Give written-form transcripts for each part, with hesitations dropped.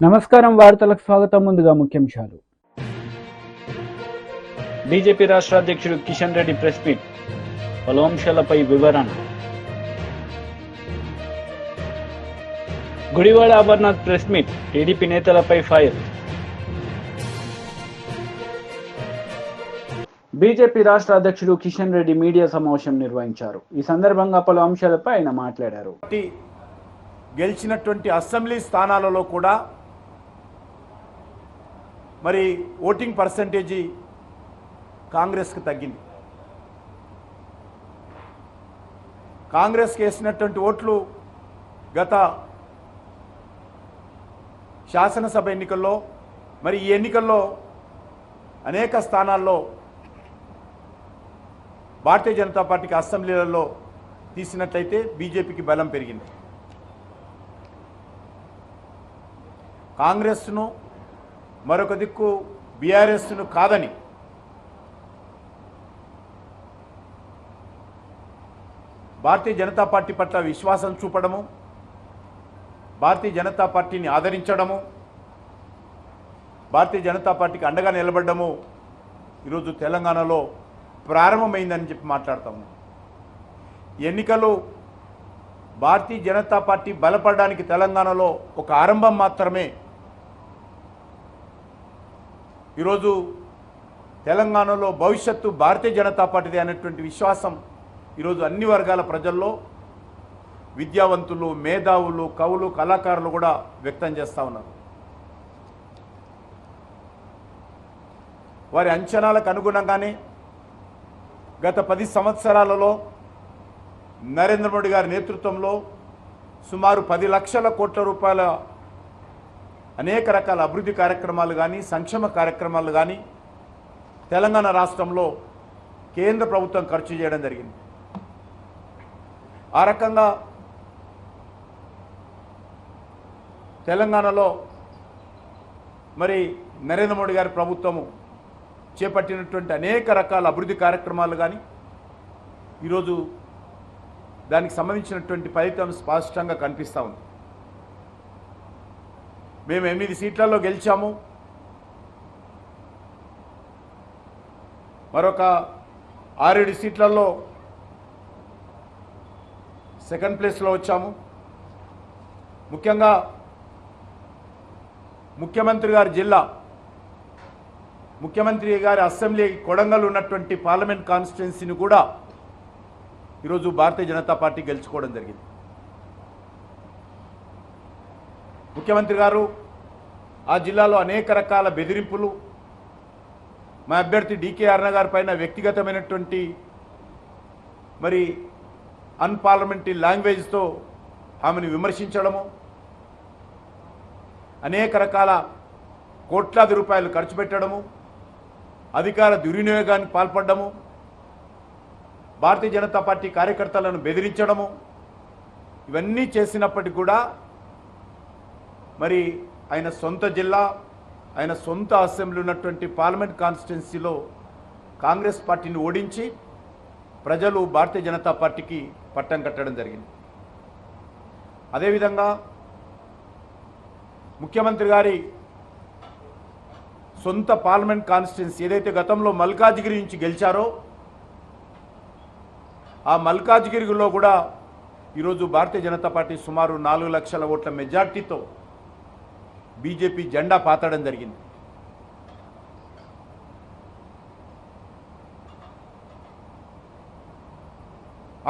నమస్కారం వార్తలకు స్వాగతం. ముందుగా ముఖ్యాంశాలు. బీజేపీ రాష్ట్ర అధ్యక్షుడు కిషన్ రెడ్డి ప్రెస్ మీట్, పలు అంశాలపై వివరణ. Gudivada Amarnath press meet, TDP నేతలపై ఫైర్. బీజేపీ రాష్ట్ర అధ్యక్షుడు కిషన్ రెడ్డి మీడియా సమావేశం నిర్వహించారు. ఈ సందర్భంగా పలు అంశాలపై ఆయన మాట్లాడారు. గెలిచినటువంటి అసెంబ్లీ స్థానాలలో కూడా మరి ఓటింగ్ పర్సంటేజీ కాంగ్రెస్కి తగ్గింది. కాంగ్రెస్కి వేసినటువంటి ఓట్లు గత శాసనసభ ఎన్నికల్లో మరి ఈ ఎన్నికల్లో అనేక స్థానాల్లో భారతీయ జనతా పార్టీకి అసెంబ్లీలలో తీసినట్లయితే బీజేపీకి బలం పెరిగింది. కాంగ్రెస్ను మరొక దిక్కు బీఆర్ఎస్ను కాదని భారతీయ జనతా పార్టీ పట్ల విశ్వాసం చూపడము, భారతీయ జనతా పార్టీని ఆదరించడము, భారతీయ జనతా పార్టీకి అండగా నిలబడము ఈరోజు తెలంగాణలో ప్రారంభమైందని చెప్పి మాట్లాడతాము. ఎన్నికలు భారతీయ జనతా పార్టీ బలపడడానికి తెలంగాణలో ఒక ఆరంభం మాత్రమే. ఈరోజు తెలంగాణలో భవిష్యత్తు భారతీయ జనతా పార్టీది అనేటువంటి విశ్వాసం ఈరోజు అన్ని వర్గాల ప్రజల్లో, విద్యావంతులు, మేధావులు, కవులు, కళాకారులు కూడా వ్యక్తం చేస్తూ ఉన్నారు. వారి అంచనాలకు అనుగుణంగానే గత 10 సంవత్సరాలలో నరేంద్ర మోడీ గారి నేతృత్వంలో సుమారు 10 లక్షల కోట్ల రూపాయల అనేక రకాల అభివృద్ధి కార్యక్రమాలు కానీ, సంక్షేమ కార్యక్రమాలు కానీ తెలంగాణ రాష్ట్రంలో కేంద్ర ప్రభుత్వం ఖర్చు చేయడం జరిగింది. ఆ రకంగా తెలంగాణలో మరి నరేంద్ర మోడీ గారి ప్రభుత్వము చేపట్టినటువంటి అనేక రకాల అభివృద్ధి కార్యక్రమాలు కానీ ఈరోజు దానికి సంబంధించినటువంటి ఫలితం స్పష్టంగా కనిపిస్తూ ఉంది. మేము 8 సీట్లలో గెలిచాము, మరొక 6-7 సీట్లలో సెకండ్ ప్లేస్లో వచ్చాము. ముఖ్యంగా ముఖ్యమంత్రి గారి జిల్లా, ముఖ్యమంత్రి గారి అసెంబ్లీ కొడంగల్ ఉన్నటువంటి పార్లమెంట్ కాన్స్టిట్యున్సీని కూడా ఈరోజు భారతీయ జనతా పార్టీ గెలుచుకోవడం జరిగింది. ముఖ్యమంత్రి గారు ఆ జిల్లాలో అనేక రకాల బెదిరింపులు, మా అభ్యర్థి డీకే అరుణ గారి పైన వ్యక్తిగతమైనటువంటి మరి అన్పార్లమెంటరీ లాంగ్వేజ్తో ఆమెను విమర్శించడము, అనేక రకాల కోట్లాది రూపాయలు ఖర్చు పెట్టడము, అధికార దుర్వినియోగానికి పాల్పడము, భారతీయ జనతా పార్టీ కార్యకర్తలను బెదిరించడము, ఇవన్నీ చేసినప్పటికీ కూడా మరి ఆయన సొంత జిల్లా, ఆయన సొంత అసెంబ్లీ ఉన్నటువంటి పార్లమెంట్ కాన్స్టిట్యున్సీలో కాంగ్రెస్ పార్టీని ఓడించి ప్రజలు భారతీయ జనతా పార్టీకి పట్టం కట్టడం జరిగింది. అదేవిధంగా ముఖ్యమంత్రి గారి సొంత పార్లమెంట్ కాన్స్టిట్యున్సీ ఏదైతే గతంలో మల్కాజ్గిరి నుంచి గెలిచారో ఆ మల్కాజ్గిరిలో కూడా ఈరోజు భారతీయ జనతా పార్టీ సుమారు 4 లక్షల ఓట్ల మెజార్టీతో బీజేపీ జెండా పాతడం జరిగింది.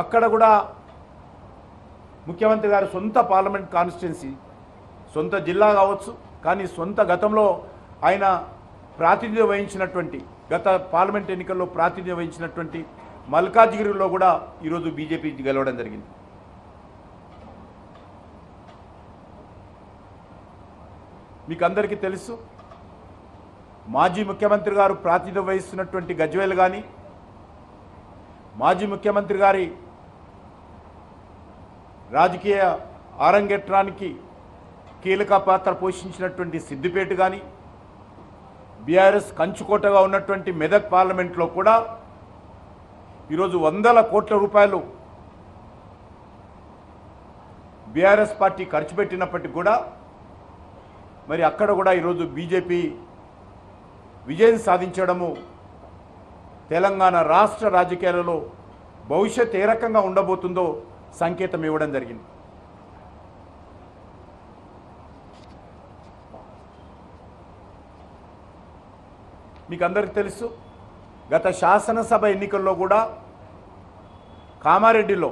అక్కడ కూడా ముఖ్యమంత్రి గారి సొంత పార్లమెంట్ కాన్స్టిట్యున్సీ, సొంత జిల్లా కావచ్చు, కానీ సొంత గతంలో ఆయన ప్రాతినిధ్యం వహించినటువంటి, గత పార్లమెంట్ ఎన్నికల్లో ప్రాతినిధ్యం వహించినటువంటి మల్కాజ్గిరిలో కూడా ఈరోజు బీజేపీ గెలవడం జరిగింది. మీకు అందరికీ తెలుసు, మాజీ ముఖ్యమంత్రి గారు ప్రాతినిధ్యం వహిస్తున్నటువంటి గజ్వేల్ కానీ, మాజీ ముఖ్యమంత్రి గారి రాజకీయ ఆరంగేట్రానికి కీలక పాత్ర పోషించినటువంటి సిద్దిపేట కానీ, బీఆర్ఎస్ కంచుకోటగా ఉన్నటువంటి మెదక్ పార్లమెంట్లో కూడా ఈరోజు 100 కోట్ల రూపాయలు బీఆర్ఎస్ పార్టీ ఖర్చు పెట్టినప్పటికీ కూడా మరి అక్కడ కూడా ఈరోజు బీజేపీ విజయం సాధించడము తెలంగాణ రాష్ట్ర రాజకీయాలలో భవిష్యత్ ఏ రకంగా ఉండబోతుందో సంకేతం ఇవ్వడం జరిగింది. మీకు అందరికీ తెలుసు, గత శాసనసభ ఎన్నికల్లో కూడా కామారెడ్డిలో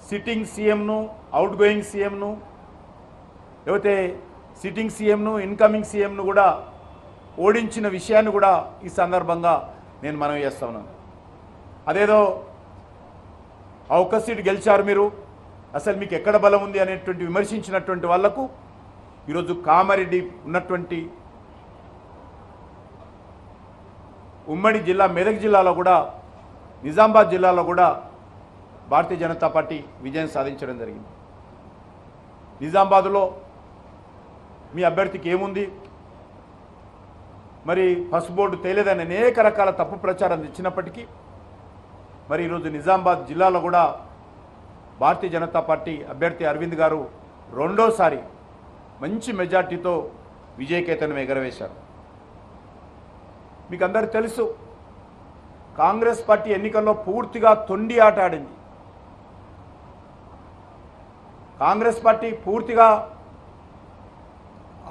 సిట్టింగ్ సీఎంను, అవుట్ గోయింగ్ సీఎంను, లేకపోతే సిట్టింగ్ సీఎంను, ఇన్కమింగ్ సీఎంను కూడా ఓడించిన విషయాన్ని కూడా ఈ సందర్భంగా నేను మనవి చేస్తా ఉన్నాను. అదేదో ఆ ఒక్క సీటు గెలిచారు మీరు, అసలు మీకు ఎక్కడ బలం ఉంది అనేటువంటి విమర్శించినటువంటి వాళ్లకు ఈరోజు కామారెడ్డి ఉన్నటువంటి ఉమ్మడి జిల్లా మెదక్ జిల్లాలో కూడా, నిజామాబాద్ జిల్లాలో కూడా భారతీయ జనతా పార్టీ విజయం సాధించడం జరిగింది. నిజామాబాద్లో మీ అభ్యర్థికి ఏముంది, మరి పసుపు బోర్డు తేలేదని అనేక రకాల తప్పు ప్రచారం ఇచ్చినప్పటికీ మరి ఈరోజు నిజామాబాద్ జిల్లాలో కూడా భారతీయ జనతా పార్టీ అభ్యర్థి అరవింద్ గారు రెండోసారి మంచి మెజార్టీతో విజయకేతనం ఎగరవేశారు. మీకు అందరికీ తెలుసు, కాంగ్రెస్ పార్టీ ఎన్నికల్లో పూర్తిగా తొండి ఆట ఆడింది. కాంగ్రెస్ పార్టీ పూర్తిగా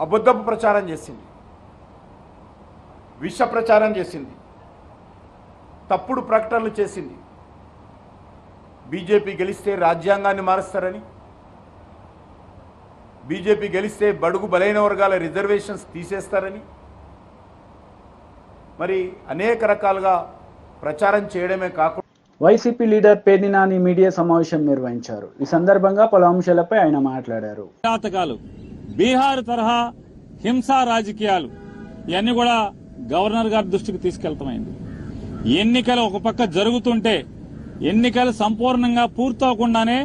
అబద్ధపు ప్రచారం చేసింది, విష ప్రచారం చేసింది, తప్పుడు ప్రకటనలు చేసింది. బీజేపీ గెలిస్తే రాజ్యాంగాన్ని మారుస్తారని, బీజేపీ గెలిస్తే బడుగు బలైన వర్గాల రిజర్వేషన్స్ తీసేస్తారని మరి అనేక రకాలుగా ప్రచారం చేయడమే కాకుండా YCP leader Perni Nani media సమావేశం నిర్వహించారు. ఈ సందర్భంగా పలు అంశాలపై ఆయన మాట్లాడారు. బీహార్ తరహా హింసా రాజకీయాలు ఇవన్నీ కూడా గవర్నర్ గారి దృష్టికి తీసుకెళ్తామైంది. ఎన్నికలు ఒక పక్క జరుగుతుంటే ఎన్నికలు సంపూర్ణంగా పూర్తవకుండానే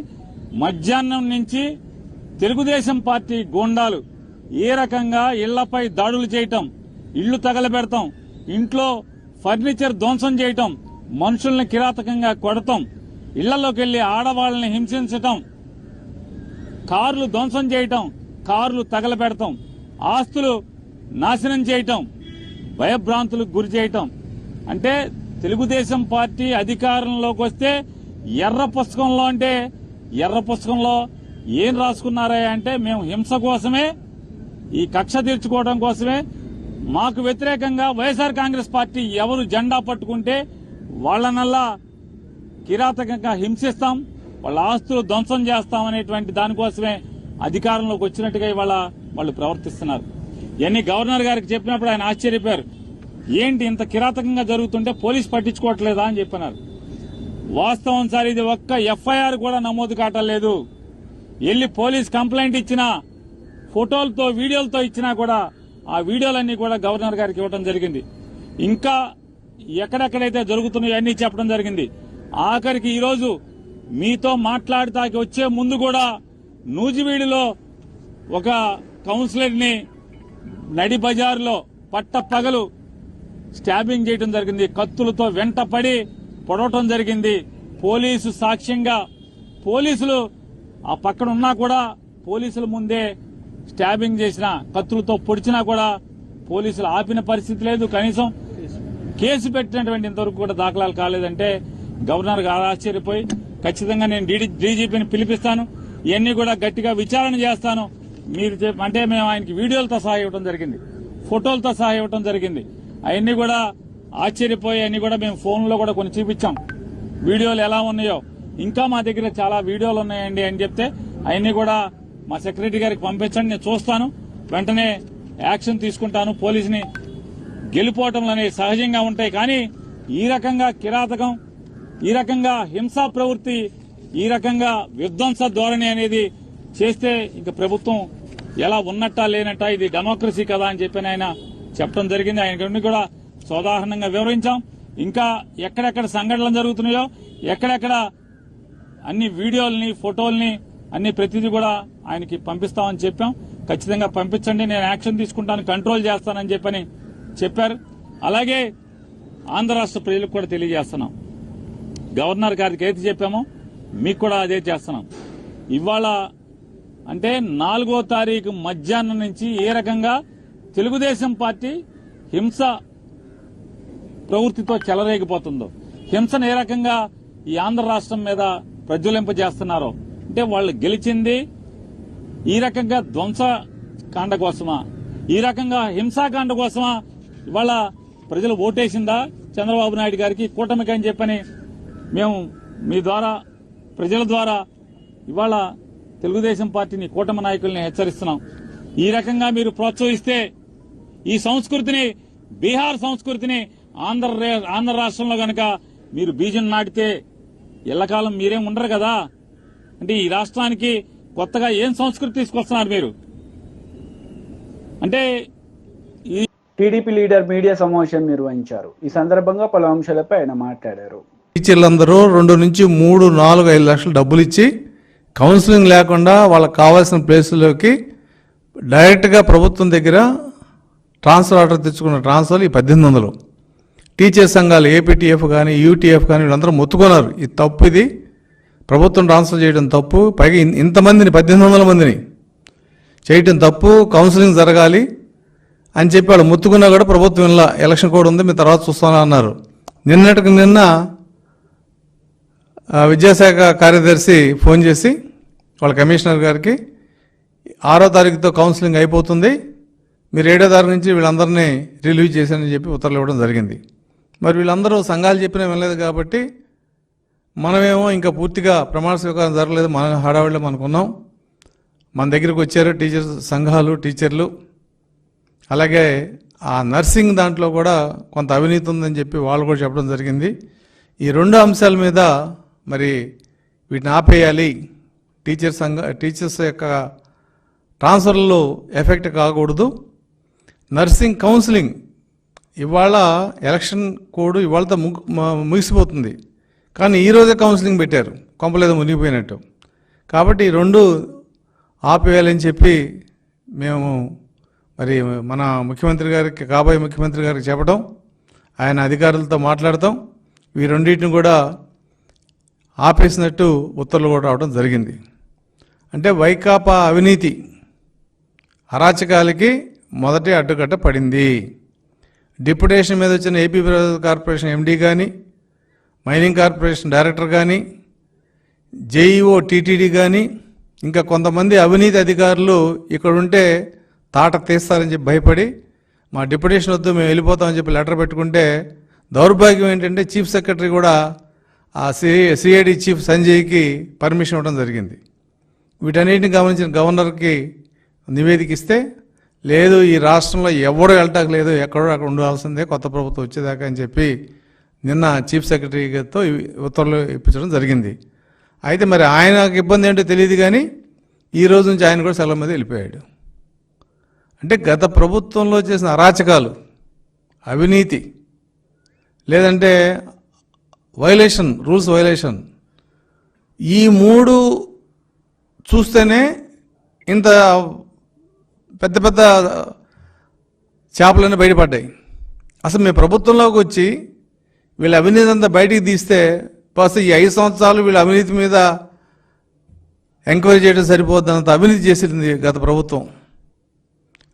మధ్యాహ్నం నుంచి తెలుగుదేశం పార్టీ గూండాలు ఏ రకంగా ఇళ్లపై దాడులు చేయటం, ఇళ్లు తగలబెడతాం, ఇంట్లో ఫర్నిచర్ ధ్వంసం చేయటం, మనుషుల్ని కిరాతకంగా కొడతాం, ఇళ్లలోకి వెళ్లి ఆడవాళ్ళని హింసించటం, కార్లు ధ్వంసం చేయటం, కార్లు తగలబెడతాం, ఆస్తులు నాశనం చేయటం, భయభ్రాంతులకు గురి చేయటం. అంటే తెలుగుదేశం పార్టీ అధికారంలోకి వస్తే ఎర్ర పుస్తకంలో అంటే ఎర్ర పుస్తకంలో ఏం రాసుకున్నారా అంటే మేము హింస కోసమే, ఈ కక్ష తీర్చుకోవడం కోసమే, మాకు వ్యతిరేకంగా వైఎస్ఆర్ కాంగ్రెస్ పార్టీ ఎవరు జెండా పట్టుకుంటే వాళ్లనల్లా కిరాతకంగా హింసిస్తాం, వాళ్ళ ఆస్తులు ధ్వంసం చేస్తాం అనేటువంటి దానికోసమే అధికారంలోకి వచ్చినట్టుగా ఇవాళ వాళ్ళు ప్రవర్తిస్తున్నారు. ఇవన్నీ గవర్నర్ గారికి చెప్పినప్పుడు ఆయన ఆశ్చర్యపోయారు. ఏంటి ఇంత కిరాతకంగా జరుగుతుంటే పోలీసు పట్టించుకోవట్లేదా అని చెప్పినారు. వాస్తవం సార్, ఇది ఒక్క ఎఫ్ఐఆర్ కూడా నమోదు కావట్లేదు. వెళ్లి పోలీస్ కంప్లైంట్ ఇచ్చినా, ఫోటోలతో వీడియోలతో ఇచ్చినా కూడా ఆ వీడియోలన్నీ కూడా గవర్నర్ గారికి ఇవ్వడం జరిగింది. ఇంకా ఎక్కడెక్కడైతే జరుగుతున్నాయో అన్ని చెప్పడం జరిగింది. ఆఖరికి ఈరోజు మీతో మాట్లాడటానికి వచ్చే ముందు కూడా నూజివీడులో ఒక కౌన్సిలర్ ని నడి బజార్లో పట్టపగలు స్టాబింగ్ చేయడం జరిగింది. కత్తులతో వెంటపడి పొడవటం జరిగింది. పోలీసు సాక్ష్యంగా పోలీసులు ఆ పక్కన ఉన్నా కూడా పోలీసుల ముందే స్టాబింగ్ చేసిన, కత్తులతో పొడిచినా కూడా పోలీసులు ఆపిన పరిస్థితి లేదు. కనీసం కేసు పెట్టినటువంటి ఇంతవరకు కూడా దాఖలాలు కాలేదంటే గవర్నర్ గారు ఆశ్చర్యపోయి ఖచ్చితంగా నేను డీజీపీని పిలిపిస్తాను, ఇవన్నీ కూడా గట్టిగా విచారణ చేస్తాను మీరు అంటే మేము ఆయనకి వీడియోలతో సహా ఇవ్వడం జరిగింది, ఫోటోలతో సహా ఇవ్వడం జరిగింది. అవన్నీ కూడా ఆశ్చర్యపోయి అన్ని కూడా మేము ఫోన్లో కూడా కొన్ని చూపించాం, వీడియోలు ఎలా ఉన్నాయో. ఇంకా మా దగ్గర చాలా వీడియోలు ఉన్నాయండి అని చెప్తే అవన్నీ కూడా మా సెక్రటరీ గారికి పంపించండి, నేను చూస్తాను, వెంటనే యాక్షన్ తీసుకుంటాను. పోలీసుని గెలిపోవటంలు అనేవి సహజంగా ఉంటాయి, కానీ ఈ రకంగా కిరాతకం, ఈ రకంగా హింసా ప్రవృత్తి, ఈ రకంగా విధ్వంస ధోరణి అనేది చేస్తే ఇంక ప్రభుత్వం ఎలా ఉన్నట్టా లేనట్టా, ఇది డెమోక్రసీ కదా అని చెప్పి ఆయన చెప్పడం జరిగింది. ఆయన కూడా సోదాహరణంగా వివరించాం. ఇంకా ఎక్కడెక్కడ సంఘటనలు జరుగుతున్నాయో, ఎక్కడెక్కడ అన్ని వీడియోల్ని, ఫోటోల్ని అన్ని ప్రతిదీ కూడా ఆయనకి పంపిస్తామని చెప్పాం. ఖచ్చితంగా పంపించండి, నేను యాక్షన్ తీసుకుంటాను, కంట్రోల్ చేస్తానని చెప్పని చెప్పారు. అలాగే ఆంధ్ర రాష్ట్ర ప్రజలకు కూడా తెలియజేస్తున్నాం, గవర్నర్ గారికి ఏది చెప్పామో మీకు కూడా అదే చేస్తున్నాం. ఇవాళ అంటే 4వ తారీఖు మధ్యాహ్నం నుంచి ఏ రకంగా తెలుగుదేశం పార్టీ హింస ప్రవృత్తితో చెలరేగిపోతుందో, హింసను ఏ రకంగా ఈ ఆంధ్ర రాష్ట్రం మీద ప్రజ్వలింపజేస్తున్నారో, అంటే వాళ్ళు గెలిచింది ఈ రకంగా ధ్వంసకాండ కోసమా, ఈ రకంగా హింసాకాండ కోసమా ఇవాళ ప్రజలు ఓటేసిందా చంద్రబాబు నాయుడు గారికి, కూటమికి అని చెప్పని మేము మీ ద్వారా ప్రజల ద్వారా ఇవాళ తెలుగుదేశం పార్టీని, కూటమి నాయకుల్ని హెచ్చరిస్తున్నాం. ఈ రకంగా మీరు ప్రోత్సహిస్తే ఈ సంస్కృతిని, బీహార్ సంస్కృతిని ఆంధ్ర రాష్ట్రంలో గనక మీరు బీజం నాటితే ఎల్లకాలం మీరేం ఉండరు కదా. అంటే ఈ రాష్ట్రానికి కొత్తగా ఏం సంస్కృతి తీసుకొస్తున్నారు మీరు? అంటే టీడీపీ లీడర్ మీడియా సమావేశం నిర్వహించారు. ఈ సందర్భంగా పలు అంశాలపై ఆయన మాట్లాడారు. టీచర్లందరూ 2 నుంచి 3, 4, 5 లక్షలు డబ్బులు ఇచ్చి కౌన్సిలింగ్ లేకుండా వాళ్ళకి కావాల్సిన ప్లేసుల్లోకి డైరెక్ట్గా ప్రభుత్వం దగ్గర ట్రాన్స్ఫర్ ఆర్డర్ తెచ్చుకున్న ట్రాన్స్ఫర్లు ఈ 1800. టీచర్ సంఘాలు ఏపీటీఎఫ్ కానీ యూటీఎఫ్ కానీ వీళ్ళందరూ మొత్తుకున్నారు, ఇది తప్పు, ఇది ప్రభుత్వం ట్రాన్స్ఫర్ చేయడం తప్పు, పైగా ఇంతమందిని 1800 మందిని చేయటం తప్పు, కౌన్సిలింగ్ జరగాలి అని చెప్పి వాళ్ళు మొత్తుకున్నా కూడా ప్రభుత్వం ఇలా ఎలక్షన్ కోడ్ ఉంది, మీరు తర్వాత చూస్తామని అన్నారు. నిన్నటికి నిన్న విద్యాశాఖ కార్యదర్శి ఫోన్ చేసి వాళ్ళ కమిషనర్ గారికి 6వ తారీఖుతో కౌన్సిలింగ్ అయిపోతుంది, మీరు 7వ తారీఖు నుంచి వీళ్ళందరినీ రిలీవ్ చేశానని చెప్పి ఉత్తర్వులు ఇవ్వడం జరిగింది. మరి వీళ్ళందరూ సంఘాలు చెప్పినా వినలేదు కాబట్టి మనమేమో ఇంకా పూర్తిగా ప్రమాణ స్వీకారం జరగలేదు, మన హడావిడిలో మనకున్నాం. మన దగ్గరికి వచ్చారు టీచర్స్ సంఘాలు, టీచర్లు. అలాగే ఆ నర్సింగ్ దాంట్లో కూడా కొంత అవినీతి ఉందని చెప్పి వాళ్ళు కూడా చెప్పడం జరిగింది. ఈ 2 అంశాల మీద మరి వీటిని ఆపేయాలి, టీచర్స్ యొక్క ట్రాన్స్ఫర్లో ఎఫెక్ట్ కాకూడదు. నర్సింగ్ కౌన్సిలింగ్ ఇవాళ ఎలక్షన్ కోడ్ ఇవాళతో ముగిసిపోతుంది, కానీ ఈరోజే కౌన్సిలింగ్ పెట్టారు, కొంపలేదో మునిగిపోయినట్టు. కాబట్టి ఈ 2 ఆపేయాలని చెప్పి మేము మరి మన ముఖ్యమంత్రి గారికి, కాబోయే ముఖ్యమంత్రి గారికి చెప్పడం, ఆయన అధికారులతో మాట్లాడతాం, ఈ 2టిని కూడా ఆపేసినట్టు ఉత్తర్వులు కూడా రావడం జరిగింది. అంటే వైకాపా అవినీతి అరాచకాలకి మొదటి అడ్డుకట్ట పడింది. డిప్యుటేషన్ మీద వచ్చిన ఏపీ కార్పొరేషన్ ఎండీ కానీ, మైనింగ్ కార్పొరేషన్ డైరెక్టర్ కానీ, జేఈఓ టీటీడీ కానీ, ఇంకా కొంతమంది అవినీతి అధికారులు ఇక్కడ ఉంటే తాట తీస్తారని చెప్పి భయపడి మా డిప్యుటేషన్ వద్దు మేము వెళ్ళిపోతామని చెప్పి లెటర్ పెట్టుకుంటే, దౌర్భాగ్యం ఏంటంటే చీఫ్ సెక్రటరీ కూడా ఆ సిఐడి చీఫ్ సంజయ్కి పర్మిషన్ ఇవ్వడం జరిగింది. వీటన్నిటిని గమనించిన గవర్నర్కి నివేదిక ఇస్తే, లేదు ఈ రాష్ట్రంలో ఎవడో వెళ్ళటానికి లేదు, ఎక్కడో అక్కడ ఉండాల్సిందే కొత్త ప్రభుత్వం వచ్చేదాకా అని చెప్పి నిన్న చీఫ్ సెక్రటరీతో ఉత్తర్వులు ఇప్పించడం జరిగింది. అయితే మరి ఆయనకు ఇబ్బంది ఏంటో తెలియదు, కానీ ఈ రోజు నుంచి ఆయన కూడా సెలవు మీద వెళ్ళిపోయాడు. అంటే గత ప్రభుత్వంలో చేసిన అరాచకాలు, అవినీతి, లేదంటే వైలేషన్, రూల్స్ వైలేషన్, ఈ 3 చూస్తేనే ఇంత పెద్ద పెద్ద చేపలన్నీ బయటపడ్డాయి. అసలు మేము ప్రభుత్వంలోకి వచ్చి వీళ్ళ అవినీతి అంతా బయటికి తీస్తే ఫస్ట్ ఈ 5 సంవత్సరాలు వీళ్ళ అవినీతి మీద ఎంక్వైరీ చేయడం సరిపోద్దంత అవినీతి చేసింది గత ప్రభుత్వం.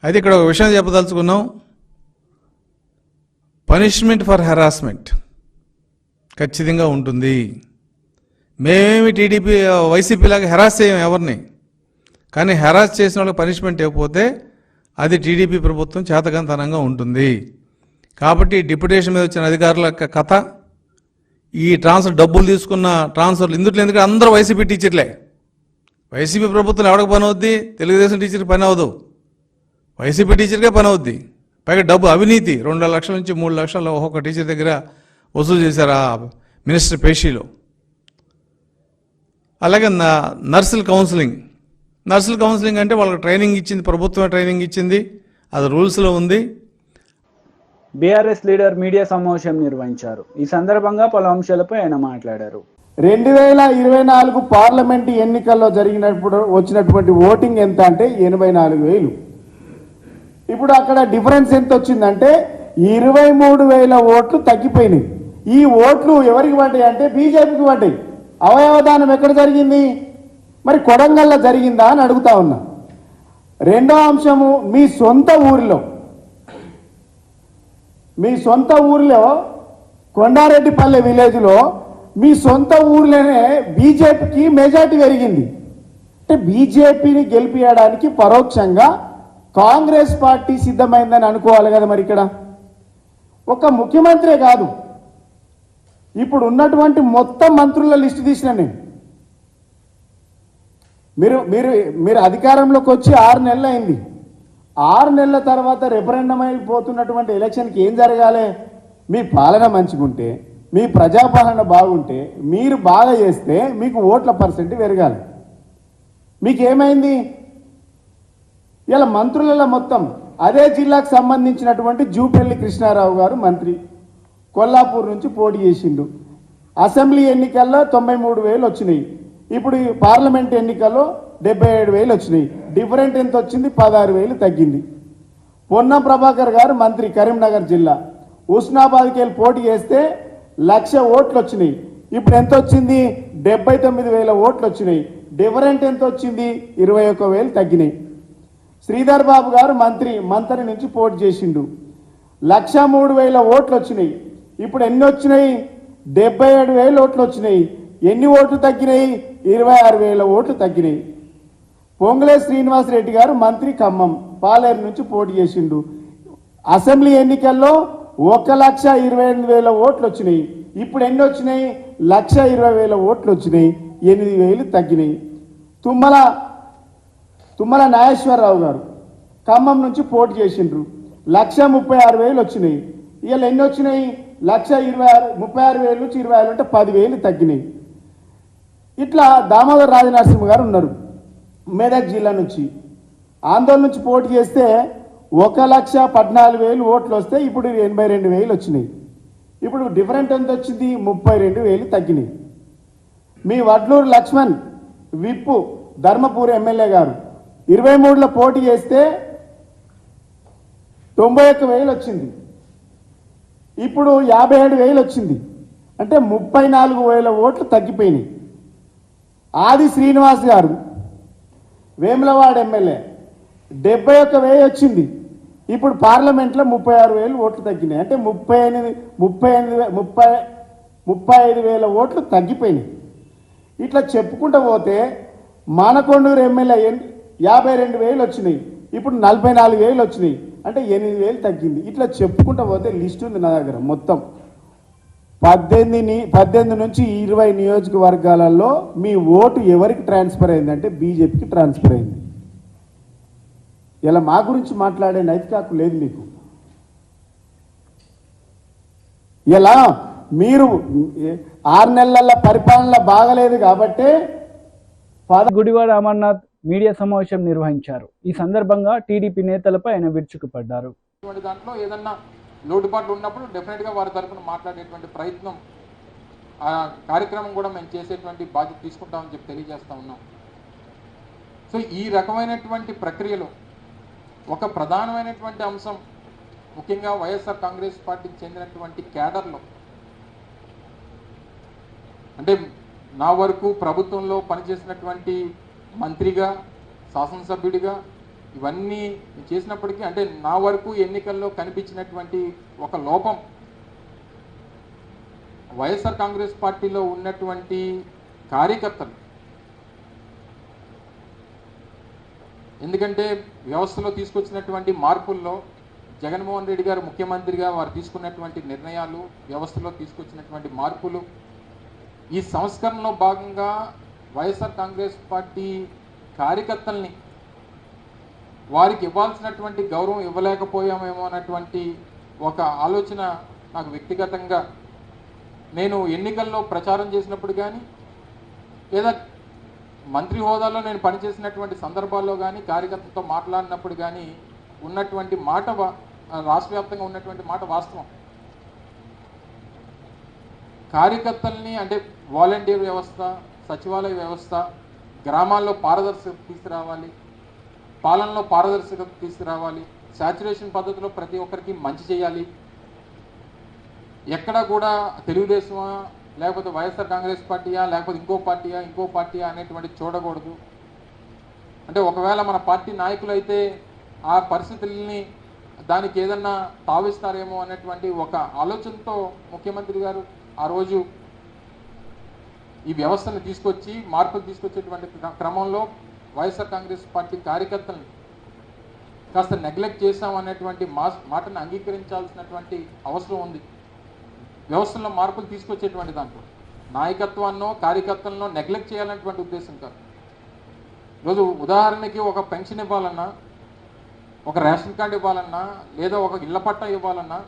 అయితే ఇక్కడ ఒక విషయం చెప్పదలుచుకున్నాం, పనిష్మెంట్ ఫర్ హెరాస్మెంట్ ఖచ్చితంగా ఉంటుంది. మేమేమి టీడీపీ వైసీపీలాగా హెరాస్ చేయం ఎవరిని, కానీ హెరాస్ చేసిన వాళ్ళకి పనిష్మెంట్ ఇవ్వకపోతే అది టీడీపీ ప్రభుత్వం చేతకంతనంగా ఉంటుంది. కాబట్టి డిప్యుటేషన్ మీద వచ్చిన అధికారుల కథ, ఈ ట్రాన్స్ఫర్ డబ్బులు తీసుకున్న ట్రాన్స్ఫర్లు ఇందులో, ఎందుకంటే అందరూ వైసీపీ టీచర్లే. వైసీపీ ప్రభుత్వం ఎవరికి పని అవుద్ది? తెలుగుదేశం టీచర్కి పని అవ్వదు, వైసీపీ టీచర్కే పని అవుద్ది. పైగా డబ్బు అవినీతి 2 లక్షల నుంచి 3 లక్షలు ఒక్కొక్క టీచర్ దగ్గర వసూలు చేశారు ఆ మినిస్టర్ పేషీలో. అలాగే నర్సుల కౌన్సిలింగ్ అంటే వాళ్ళకి ట్రైనింగ్ ఇచ్చింది, ప్రభుత్వమే ట్రైనింగ్ ఇచ్చింది, అది రూల్స్లో ఉంది. బీఆర్ఎస్ లీడర్ మీడియా సమావేశం నిర్వహించారు. ఈ సందర్భంగా పలు అంశాలపై ఆయన మాట్లాడారు. 2024 పార్లమెంటు ఎన్నికల్లో జరిగినప్పుడు వచ్చినటువంటి ఓటింగ్ ఎంత అంటే 84,000. ఇప్పుడు అక్కడ డిఫరెన్స్ ఎంత వచ్చిందంటే 23,000 ఓట్లు తగ్గిపోయినాయి. ఈ ఓట్లు ఎవరికి పడ్డాయి అంటే బీజేపీకి పడ్డాయి. అవయవదానం ఎక్కడ జరిగింది? మరి కొడంగల్లో జరిగిందా అని అడుగుతా ఉన్నా. రెండో అంశము, మీ సొంత ఊరిలో కొండారెడ్డిపల్లె విలేజ్లో మీ సొంత ఊర్లోనే బీజేపీకి మెజార్టీ పెరిగింది. అంటే బీజేపీని గెలిపించడానికి పరోక్షంగా కాంగ్రెస్ పార్టీ సిద్ధమైందని అనుకోవాలి కదా. మరి ఇక్కడ ఒక ముఖ్యమంత్రే కాదు, ఇప్పుడు ఉన్నటువంటి మొత్తం మంత్రుల లిస్టు తీసిన నేను. మీరు అధికారంలోకి వచ్చి 6 నెలలు అయింది. 6 నెలల తర్వాత రెఫరెండం అయిపోతున్నటువంటి ఎలక్షన్కి ఏం జరగాలి? మీ పాలన మంచిగుంటే, మీ ప్రజాపాలన బాగుంటే, మీరు బాగా చేస్తే మీకు ఓట్ల పర్సెంట్ పెరగాలి. మీకేమైంది? ఇలా మంత్రులలో మొత్తం అదే జిల్లాకు సంబంధించినటువంటి జూపల్లి కృష్ణారావు గారు మంత్రి, కొల్లాపూర్ నుంచి పోటీ చేసిండు. అసెంబ్లీ ఎన్నికల్లో 93,000 వచ్చినాయి. ఇప్పుడు పార్లమెంట్ ఎన్నికల్లో 77,000 వచ్చినాయి. డిఫరెంట్ ఎంత వచ్చింది? 16,000 తగ్గింది. పొన్నం ప్రభాకర్ గారు మంత్రి, కరీంనగర్ జిల్లా, హుస్నాబాద్కి వెళ్ళి పోటీ చేస్తే 1,00,000 ఓట్లు వచ్చినాయి. ఇప్పుడు ఎంత వచ్చింది? 79,000 ఓట్లు వచ్చినాయి. డిఫరెంట్ ఎంత వచ్చింది? 21,000 తగ్గినాయి. శ్రీధర్ బాబు గారు మంత్రి నుంచి పోటీ చేసిండు. 1,03,000 ఓట్లు వచ్చినాయి. ఇప్పుడు ఎన్ని వచ్చినాయి? 77,000 ఓట్లు వచ్చినాయి. ఎన్ని ఓట్లు తగ్గినాయి? 26,000 ఓట్లు తగ్గినాయి. పొంగులే శ్రీనివాసరెడ్డి గారు మంత్రి, ఖమ్మం పాలేరు నుంచి పోటీ చేసిండు. అసెంబ్లీ ఎన్నికల్లో 1,28,000 ఓట్లు వచ్చినాయి. ఇప్పుడు ఎన్ని వచ్చినాయి? 1,20,000 ఓట్లు వచ్చినాయి. 8,000 తగ్గినాయి. తుమ్మల నాగేశ్వరరావు గారు ఖమ్మం నుంచి పోటీ చేసిండ్రు. 1,36,000 వచ్చినాయి. ఇవాళ ఎన్ని వచ్చినాయి? 36,000 నుంచి 20,000 అంటే 10,000 తగ్గినాయి. ఇట్లా దామోదర్ రాజనరసింహ గారు ఉన్నారు మెదక్ జిల్లా నుంచి, ఆందోళన నుంచి పోటీ చేస్తే 1,14,000 ఓట్లు వస్తే ఇప్పుడు 82,000 వచ్చినాయి. ఇప్పుడు డిఫరెంట్ ఎంత వచ్చింది? 32,000 తగ్గినాయి. మీ వడ్లూరు లక్ష్మణ్ విప్పు ధర్మపూర్ ఎమ్మెల్యే గారు 23లో పోటీ చేస్తే 91,000 వచ్చింది. ఇప్పుడు 57,000 వచ్చింది. అంటే 34,000 ఓట్లు తగ్గిపోయినాయి. ఆది శ్రీనివాస్ గారు వేములవాడ ఎమ్మెల్యే 71,000 వచ్చింది. ఇప్పుడు పార్లమెంట్లో 36,000 ఓట్లు తగ్గినాయి. అంటే 35,000 ఓట్లు తగ్గిపోయినాయి. ఇట్లా చెప్పుకుంటూ పోతే మానకొండూరు ఎమ్మెల్యే 52,000 వచ్చినాయి. ఇప్పుడు 44,000 వచ్చినాయి. అంటే 8,000 తగ్గింది. ఇట్లా చెప్పుకుంటూ పోతే లిస్ట్ ఉంది నా దగ్గర. మొత్తం 18 నుంచి 20 నియోజకవర్గాలలో మీ ఓటు ఎవరికి ట్రాన్స్ఫర్ అయిందంటే బీజేపీకి ట్రాన్స్ఫర్ అయింది. ఇలా మా గురించి మాట్లాడే నైతిక హక్కు లేదు మీకు. ఇలా మీరు 6 నెలల పరిపాలన బాగలేదు కాబట్టే గుడివాడ అమర్నాథ్ మీడియా సమావేశం నిర్వహించారు. ఈ సందర్భంగా టీడీపీ నేతలపై ఆయన విరుచుకుపడ్డారు. దాంట్లో ఏదన్నా లోటుపాట్లు ఉన్నప్పుడు డెఫినెట్గా వారి తరఫున మాట్లాడేటువంటి ప్రయత్నం, ఆ కార్యక్రమం కూడా మేము చేసేటువంటి బాధ్యత తీసుకుంటామని చెప్పి తెలియజేస్తూ ఉన్నాం. సో ఈ రకమైనటువంటి ప్రక్రియలో ఒక ప్రధానమైనటువంటి అంశం, ముఖ్యంగా వైఎస్ఆర్ కాంగ్రెస్ పార్టీకి చెందినటువంటి క్యాడర్లో, అంటే నా వరకు ప్రభుత్వంలో పనిచేసినటువంటి మంత్రిగా, శాసనసభ్యుడిగా ఇవన్నీ చేసినప్పటికీ, అంటే నా వరకు ఎన్నికల్లో కనిపించినటువంటి ఒక లోపం, వైఎస్ఆర్ కాంగ్రెస్ పార్టీలో ఉన్నటువంటి కార్యకర్తలు, ఎందుకంటే వ్యవస్థలో తీసుకొచ్చినటువంటి మార్పుల్లో జగన్మోహన్ రెడ్డి గారు ముఖ్యమంత్రిగా వారు తీసుకున్నటువంటి నిర్ణయాలు, వ్యవస్థలో తీసుకొచ్చినటువంటి మార్పులు, ఈ సంస్కరణలో భాగంగా వైఎస్ఆర్ కాంగ్రెస్ పార్టీ కార్యకర్తల్ని వారికి ఇవ్వాల్సినటువంటి గౌరవం ఇవ్వలేకపోయామేమో అన్నటువంటి ఒక ఆలోచన నాకు వ్యక్తిగతంగా, నేను ఎన్నికల్లో ప్రచారం చేసినప్పుడు కానీ లేదా మంత్రి హోదాలో నేను పనిచేసినటువంటి సందర్భాల్లో కానీ కార్యకర్తలతో మాట్లాడినప్పుడు కానీ ఉన్నటువంటి మాట, రాష్ట్ర వ్యాప్తంగా ఉన్నటువంటి మాట వాస్తవం. కార్యకర్తల్ని, అంటే వాలంటీర్ వ్యవస్థ, సచివాలయ వ్యవస్థ, గ్రామాల్లో పారదర్శకత తీసుకురావాలి, పాలనలో పారదర్శకత తీసుకురావాలి, శాచురేషన్ పద్ధతిలో ప్రతి ఒక్కరికి మంచి చేయాలి. ఎక్కడ కూడా తెలుగుదేశమా లేకపోతే వైఎస్ఆర్ కాంగ్రెస్ పార్టీయా, లేకపోతే ఇంకో పార్టీయా అనేటువంటి చూడకూడదు. అంటే ఒకవేళ మన పార్టీ నాయకులు అయితే ఆ పరిస్థితుల్ని దానికి ఏదన్నా తావిస్తారేమో అనేటువంటి ఒక ఆలోచనతో ముఖ్యమంత్రి గారు ఆ రోజు ఈ వ్యవస్థను తీసుకొచ్చి మార్పులు తీసుకొచ్చేటువంటి క్రమంలో వైఎస్ఆర్ కాంగ్రెస్ పార్టీ కార్యకర్తలను కాస్త నెగ్లెక్ట్ చేశాం అనేటువంటి మాటను అంగీకరించాల్సినటువంటి అవసరం ఉంది. వ్యవస్థలో మార్పులు తీసుకొచ్చేటువంటి దాంట్లో నాయకత్వాన్నో కార్యకర్తలను నెగ్లెక్ట్ చేయాలనేటువంటి ఉద్దేశం కాదు. ఈరోజు ఉదాహరణకి ఒక పెన్షన్ ఇవ్వాలన్నా, ఒక రేషన్ కార్డు ఇవ్వాలన్నా, లేదా ఒక ఇళ్ల పట్టా ఇవ్వాలన్నా,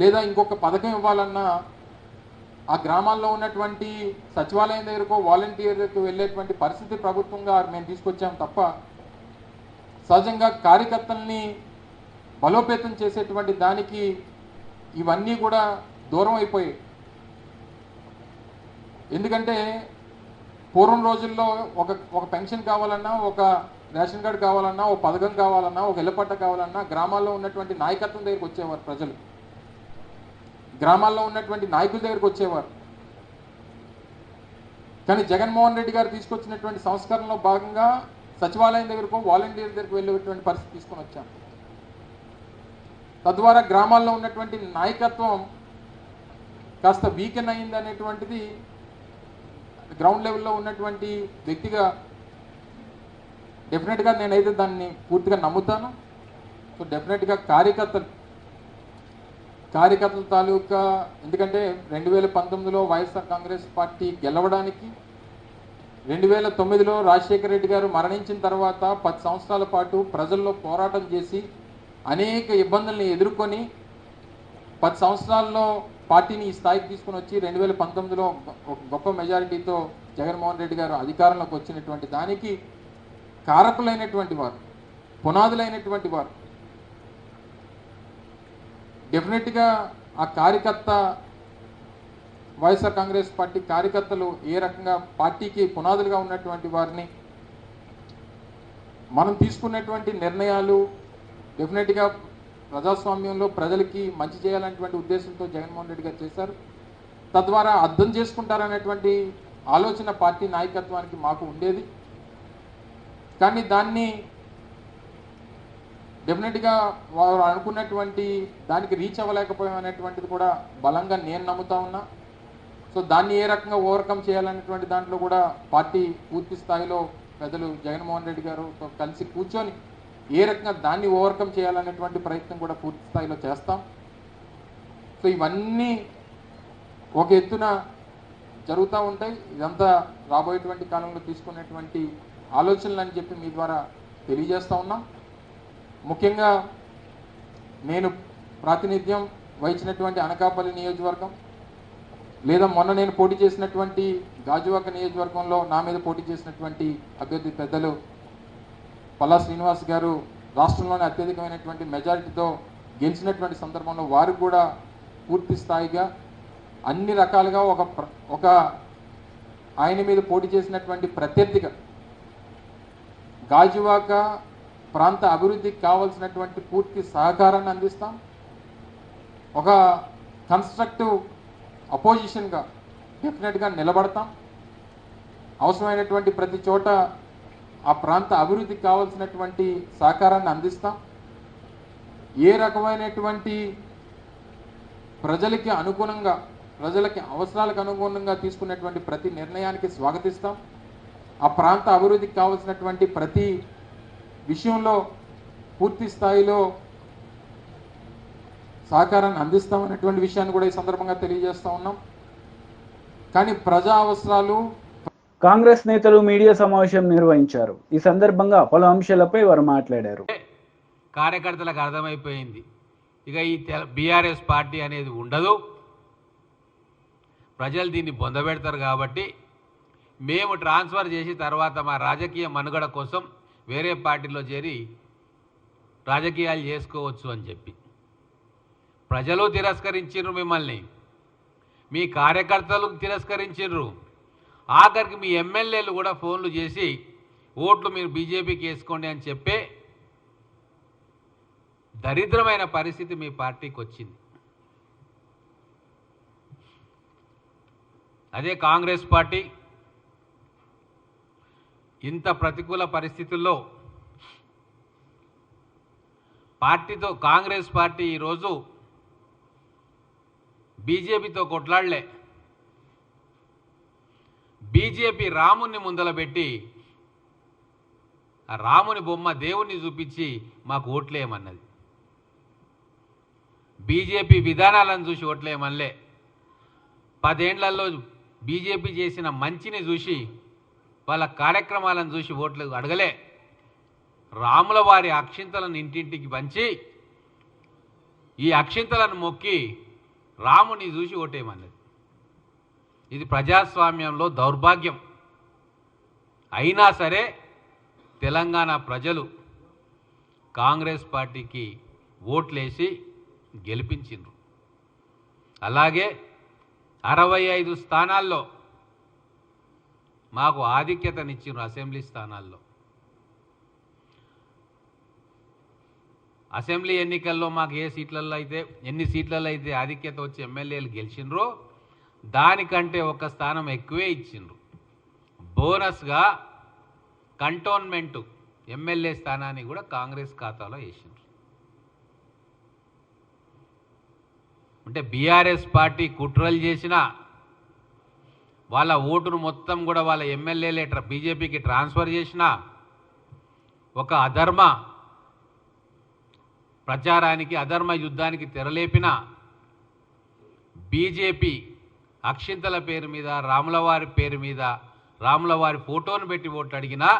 లేదా ఇంకొక పథకం ఇవ్వాలన్నా ఆ గ్రామాల్లో ఉన్నటువంటి సచివాలయం దగ్గరకో వాలంటీర్ దగ్గరకు వెళ్ళేటువంటి పరిస్థితి ప్రభుత్వంగా మేము తీసుకొచ్చాం తప్ప సహజంగా కార్యకర్తల్ని బలోపేతం చేసేటువంటి దానికి ఇవన్నీ కూడా దూరం అయిపోయాయి. ఎందుకంటే పూర్వం రోజుల్లో ఒక పెన్షన్ కావాలన్నా, ఒక రేషన్ కార్డు కావాలన్నా, ఒక పథకం కావాలన్నా, ఒక ఇళ్లపట్ట కావాలన్నా గ్రామాల్లో ఉన్నటువంటి నాయకత్వం దగ్గరికి వచ్చేవారు ప్రజలు, గ్రామాల్లో ఉన్నటువంటి నాయకుల దగ్గరికి వచ్చేవారు. కానీ జగన్మోహన్ రెడ్డి గారు తీసుకొచ్చినటువంటి సంస్కరణలో భాగంగా సచివాలయం దగ్గరకు వాలంటీర్ దగ్గరకు వెళ్ళేటువంటి పరిస్థితి తీసుకొని వచ్చాం. తద్వారా గ్రామాల్లో ఉన్నటువంటి నాయకత్వం కాస్త వీకెన్ అయింది అనేటువంటిది గ్రౌండ్ లెవెల్లో ఉన్నటువంటి వ్యక్తిగా డెఫినెట్గా నేనైతే దాన్ని పూర్తిగా నమ్ముతాను. సో డెఫినెట్గా కార్యకర్తల తాలూకా, ఎందుకంటే 2019లో వైఎస్ఆర్ కాంగ్రెస్ పార్టీ గెలవడానికి 2009లో రాజశేఖర రెడ్డి గారు మరణించిన తర్వాత 10 సంవత్సరాల పాటు ప్రజల్లో పోరాటం చేసి అనేక ఇబ్బందుల్ని ఎదుర్కొని 10 సంవత్సరాల్లో పార్టీని ఈ స్థాయికి తీసుకుని వచ్చి 2019లో ఒక గొప్ప మెజారిటీతో జగన్మోహన్ రెడ్డి గారు అధికారంలోకి వచ్చినటువంటి దానికి కారకులైనటువంటి వారు, పునాదులైనటువంటి వారు. డెఫినెట్గా ఆ కార్యకర్త వైఎస్ఆర్ కాంగ్రెస్ పార్టీ కార్యకర్తలు ఏ రకంగా పార్టీకి పునాదులుగా ఉన్నటువంటి వారిని మనం తీసుకున్నటువంటి నిర్ణయాలు డెఫినెట్గా ప్రజాస్వామ్యంలో ప్రజలకి మంచి చేయాలనేటువంటి ఉద్దేశంతో జగన్మోహన్ రెడ్డి గారు చేశారు. తద్వారా అర్థం చేసుకుంటారనేటువంటి ఆలోచన పార్టీ నాయకత్వానికి మాకు ఉండేది. కానీ దాన్ని డెఫినెట్గా వారు అనుకున్నటువంటి దానికి రీచ్ అవ్వలేకపోయాం అనేటువంటిది కూడా బలంగా నేను నమ్ముతా ఉన్నా. సో దాన్ని ఏ రకంగా ఓవర్కమ్ చేయాలనేటువంటి దాంట్లో కూడా పార్టీ పూర్తి స్థాయిలో పెద్దలు జగన్మోహన్ రెడ్డి గారుతో కలిసి కూర్చొని ఏ రకంగా దాన్ని ఓవర్కమ్ చేయాలనేటువంటి ప్రయత్నం కూడా పూర్తి స్థాయిలో చేస్తాం. సో ఇవన్నీ ఒక ఎత్తున జరుగుతూ ఉంటాయి. ఇదంతా రాబోయేటువంటి కాలంలో తీసుకునేటువంటి ఆలోచనలు అని చెప్పి మీ ద్వారా తెలియజేస్తూ ఉన్నాం. ముఖ్యంగా నేను ప్రాతినిధ్యం వహించినటువంటి అనకాపల్లి నియోజకవర్గం, లేదా మొన్న నేను పోటీ చేసినటువంటి గాజువాక నియోజకవర్గంలో నా మీద పోటీ చేసినటువంటి అభ్యర్థి పెద్దలు పల్లా శ్రీనివాస్ గారు రాష్ట్రంలోనే అత్యధికమైనటువంటి మెజారిటీతో గెలిచినటువంటి సందర్భంలో వారికి కూడా పూర్తి స్థాయిగా అన్ని రకాలుగా ఒక ఆయన మీద పోటీ చేసినటువంటి ప్రత్యర్థిగా గాజువాక ప్రాంత అభివృద్ధికి కావాల్సినటువంటి పూర్తి సహకారాన్ని అందిస్తాం. ఒక కన్స్ట్రక్టివ్ అపోజిషన్గా డెఫినెట్గా నిలబడతాం. అవసరమైనటువంటి ప్రతి చోట ఆ ప్రాంత అభివృద్ధికి కావాల్సినటువంటి సహకారాన్ని అందిస్తాం. ఏ రకమైనటువంటి ప్రజలకి అనుగుణంగా, ప్రజలకి అవసరాలకు అనుగుణంగా తీసుకున్నటువంటి ప్రతి నిర్ణయానికి స్వాగతిస్తాం. ఆ ప్రాంత అభివృద్ధికి కావాల్సినటువంటి ప్రతి విషయంలో పూర్తి స్థాయిలో సహకారాన్ని అందిస్తామనేటువంటి విషయాన్ని కూడా ఈ సందర్భంగా తెలియజేస్తూ ఉన్నాం. కానీ ప్రజా అవసరాలు. కాంగ్రెస్ నేతలు మీడియా సమావేశం నిర్వహించారు. ఈ సందర్భంగా పలు అంశాలపై వారు మాట్లాడారు. కార్యకర్తలకు అర్థమైపోయింది, ఇక ఈ బీఆర్ఎస్ పార్టీ అనేది ఉండదు, ప్రజలు దీన్ని పొందబెడతారు. కాబట్టి మేము ట్రాన్స్ఫర్ చేసి తర్వాత మా రాజకీయ మనుగడ కోసం వేరే పార్టీలో చేరి రాజకీయాలు చేసుకోవచ్చు అని చెప్పి ప్రజలు తిరస్కరించారు. మిమ్మల్ని మీ కార్యకర్తలు తిరస్కరించారు. ఆఖరికి మీ ఎమ్మెల్యేలు కూడా ఫోన్లు చేసి ఓట్లు మీరు బీజేపీకి వేసుకోండి అని చెప్పే దరిద్రమైన పరిస్థితి మీ పార్టీకి వచ్చింది. అదే కాంగ్రెస్ పార్టీ ఇంత ప్రతికూల పరిస్థితుల్లో కాంగ్రెస్ పార్టీ ఈరోజు బీజేపీతో కొట్లాడలే. బీజేపీ రాముని ముందల పెట్టి ఆ రాముని బొమ్మ దేవుణ్ణి చూపించి మాకు ఓట్లేయమన్నది. బీజేపీ విధానాలను చూసి ఓట్లేయమనలే. 10 ఏళ్లలో బీజేపీ చేసిన మంచిని చూసి వాళ్ళ కార్యక్రమాలను చూసి ఓట్లు అడగలే. రాముల వారి అక్షింతలను ఇంటింటికి పంచి ఈ అక్షింతలను మొక్కి రాముని చూసి ఓటేయమన్నది. ఇది ప్రజాస్వామ్యంలో దౌర్భాగ్యం. అయినా సరే తెలంగాణ ప్రజలు కాంగ్రెస్ పార్టీకి ఓట్లేసి గెలిపించిండ్రు. అలాగే 65 స్థానాల్లో మాకు ఆధిక్యతనిచ్చిండ్రు. అసెంబ్లీ స్థానాల్లో అసెంబ్లీ ఎన్నికల్లో మాకు ఎన్ని సీట్లలో అయితే ఆధిక్యత వచ్చి ఎమ్మెల్యేలు గెలిచిండ్రో దానికంటే ఒక స్థానం ఎక్కువే ఇచ్చిండ్రు. బోనస్గా కంటోన్మెంటు ఎమ్మెల్యే స్థానాన్ని కూడా కాంగ్రెస్ ఖాతాలో వేసిండ్రు. అంటే బీఆర్ఎస్ పార్టీ కుట్రలు చేసిన వాళ్ళ ఓటును మొత్తం కూడా వాళ్ళ ఎమ్మెల్యేలే బీజేపీకి ట్రాన్స్ఫర్ చేసిన ఒక అధర్మ ప్రచారానికి అధర్మ యుద్ధానికి తెరలేపిన బీజేపీ అక్షింతల పేరు మీద రాములవారి పేరు మీద రాములవారి ఫోటోను పెట్టి ఓట్లు అడిగినా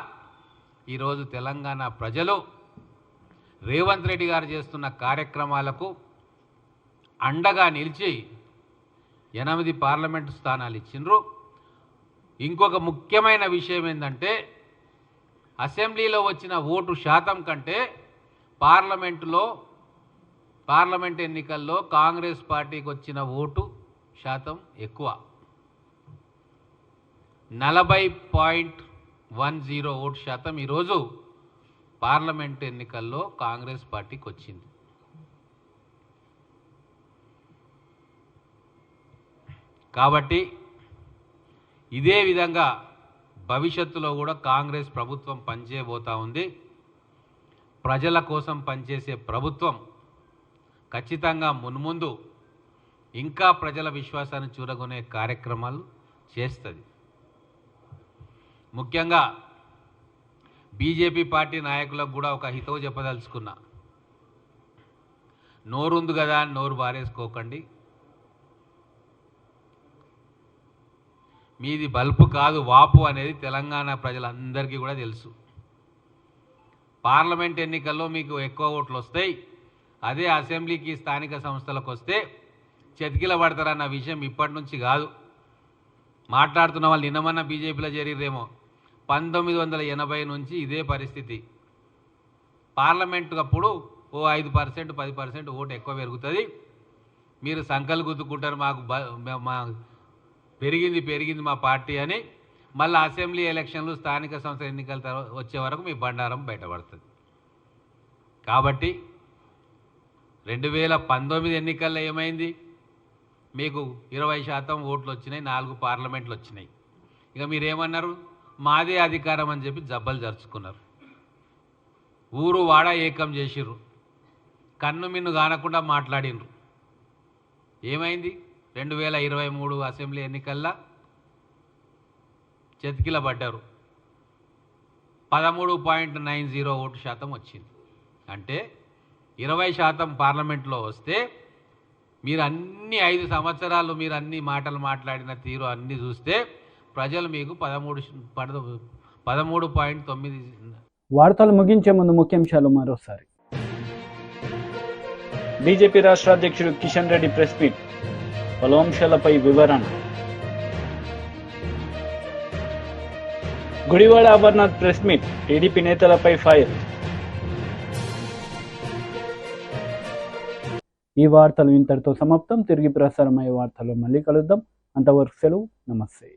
ఈరోజు తెలంగాణ ప్రజలు రేవంత్ రెడ్డి గారు చేస్తున్న కార్యక్రమాలకు అండగా నిలిచి 8 పార్లమెంటు స్థానాలు ఇచ్చిండ్రు. ఇంకొక ముఖ్యమైన విషయం ఏంటంటే అసెంబ్లీలో వచ్చిన ఓటు శాతం కంటే పార్లమెంట్ ఎన్నికల్లో కాంగ్రెస్ పార్టీకి వచ్చిన ఓటు శాతం ఎక్కువ. 40.10 ఓటు శాతం ఈరోజు పార్లమెంట్ ఎన్నికల్లో కాంగ్రెస్ పార్టీకి వచ్చింది. కాబట్టి ఇదే విధంగా భవిష్యత్తులో కూడా కాంగ్రెస్ ప్రభుత్వం పనిచేయబోతా ఉంది. ప్రజల కోసం పనిచేసే ప్రభుత్వం ఖచ్చితంగా మున్ముందు ఇంకా ప్రజల విశ్వాసాన్ని చూరగొనే కార్యక్రమాలు చేస్తుంది. ముఖ్యంగా బీజేపీ పార్టీ నాయకులకు కూడా ఒక హితవు చెప్పదలుచుకున్నా. నోరుంది కదా అని నోరు బారేసుకోకండి. మీది బల్పు కాదు వాపు అనేది తెలంగాణ ప్రజలందరికీ కూడా తెలుసు. పార్లమెంట్ ఎన్నికల్లో మీకు ఎక్కువ ఓట్లు వస్తాయి. అదే అసెంబ్లీకి స్థానిక సంస్థలకు వస్తే చతికిల పడతారన్న విషయం ఇప్పటి నుంచి కాదు. మాట్లాడుతున్న వాళ్ళు నిన్నమన్నా బీజేపీలో చేరిరేమో. 1980 నుంచి ఇదే పరిస్థితి. పార్లమెంటు అప్పుడు 5% 10% ఓటు ఎక్కువ పెరుగుతుంది. మీరు సంకలు గుద్దుకుంటారు, మా పెరిగింది మా పార్టీ అని. మళ్ళీ అసెంబ్లీ ఎలక్షన్లు స్థానిక సంస్థ ఎన్నికల వచ్చే వరకు మీ బండారం బయటపడుతుంది. కాబట్టి 2019 ఎన్నికల్లో ఏమైంది? మీకు 20% ఓట్లు వచ్చినాయి, 4 పార్లమెంట్లు వచ్చినాయి. ఇక మీరేమన్నారు? మాదే అధికారం అని చెప్పి జబ్బలు జరుచుకున్నారు. ఊరు వాడ ఏకం చేసిర్రు. కన్ను మిన్ను కానకుండా మాట్లాడినరు. ఏమైంది? 2023 అసెంబ్లీ ఎన్నికల్లో చతికిల పడ్డారు. 13.90 ఓటు శాతం వచ్చింది. అంటే 20% పార్లమెంట్లో వస్తే మీరు అన్ని 5 సంవత్సరాలు మీరు అన్ని మాటలు మాట్లాడిన తీరు అన్నీ చూస్తే ప్రజలు మీకు 13.9. వార్తలు ముగించే ముందు ముఖ్యాంశాలు మరోసారి. బీజేపీ రాష్ట్ర అధ్యక్షుడు కిషన్ రెడ్డి ప్రెస్ మీట్, పలు అంశాలపై వివరణ. Gudivada Amarnath press meet, TDP నేతలపై ఫైర్. ఈ వార్తలు ఇంతటితో సమాప్తం. తిరిగి ప్రసారమయ్యే వార్తలు మళ్ళీ కలుద్దాం. అంతవరకు సెలవు. నమస్తే.